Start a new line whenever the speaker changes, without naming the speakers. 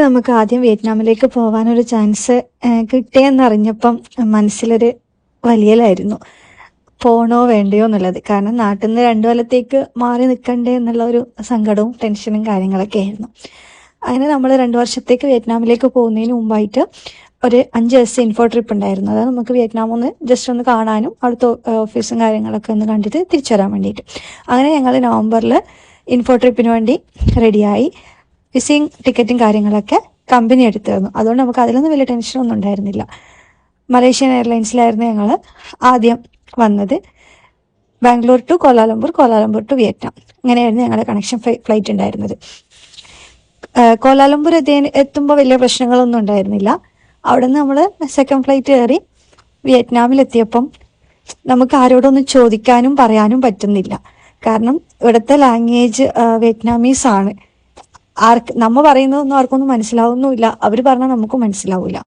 നമുക്ക് ആദ്യം വിയറ്റ്നാമിലേക്ക് പോകാനൊരു ചാൻസ് കിട്ടിയെന്നറിഞ്ഞപ്പം മനസ്സിലൊരു വലിയലായിരുന്നു. പോണോ വേണ്ടയോ എന്നുള്ളത്. കാരണം നാട്ടിൽ നിന്ന് 2 കൊല്ലത്തേക്ക് മാറി നിൽക്കണ്ടേ എന്നുള്ള ഒരു സങ്കടവും ടെൻഷനും കാര്യങ്ങളൊക്കെ ആയിരുന്നു. അങ്ങനെ നമ്മൾ 2 വർഷത്തേക്ക് വിയറ്റ്നാമിലേക്ക് പോകുന്നതിന് മുമ്പായിട്ട് ഒരു 5 ദിവസത്തെ ഇൻഫോ ട്രിപ്പ് ഉണ്ടായിരുന്നു. അതായത് നമുക്ക് വിയറ്റ്നാം ഒന്ന് ജസ്റ്റ് ഒന്ന് കാണാനും അവിടുത്തെ ഓഫീസും കാര്യങ്ങളൊക്കെ ഒന്ന് കണ്ടിട്ട് തിരിച്ചു വരാൻ വേണ്ടിയിട്ട്. അങ്ങനെ ഞങ്ങൾ നവംബറിൽ ഇൻഫോ ട്രിപ്പിന് വേണ്ടി റെഡിയായി. വിസിങ് ടിക്കറ്റും കാര്യങ്ങളൊക്കെ കമ്പനി എടുത്തു തന്നു. അതുകൊണ്ട് നമുക്ക് അതിലൊന്നും വലിയ ടെൻഷനൊന്നും ഉണ്ടായിരുന്നില്ല. മലേഷ്യൻ എയർലൈൻസിലായിരുന്നു ഞങ്ങൾ ആദ്യം വന്നത്. Bangalore to Kuala Lumpur, Kuala Lumpur to Vietnam, ഇങ്ങനെയായിരുന്നു ഞങ്ങളുടെ കണക്ഷൻ ഫ്ലൈറ്റ് ഉണ്ടായിരുന്നത്. കോലാലംപൂർ എത്തുമ്പോൾ വലിയ പ്രശ്നങ്ങളൊന്നും ഉണ്ടായിരുന്നില്ല. അവിടെ നിന്ന് നമ്മൾ സെക്കൻഡ് ഫ്ലൈറ്റ് കയറി വിയറ്റ്നാമിലെത്തിയപ്പം നമുക്ക് ആരോടൊന്നും ചോദിക്കാനും പറയാനും പറ്റുന്നില്ല. കാരണം ഇവിടുത്തെ ലാംഗ്വേജ് വിയറ്റ്നാമീസ് ആണ്. നമ്മ പറയുന്നതൊന്നും ആർക്കൊന്നും മനസ്സിലാവുന്നുമില്ല, അവർ പറഞ്ഞാൽ നമുക്കും മനസ്സിലാവില്ല.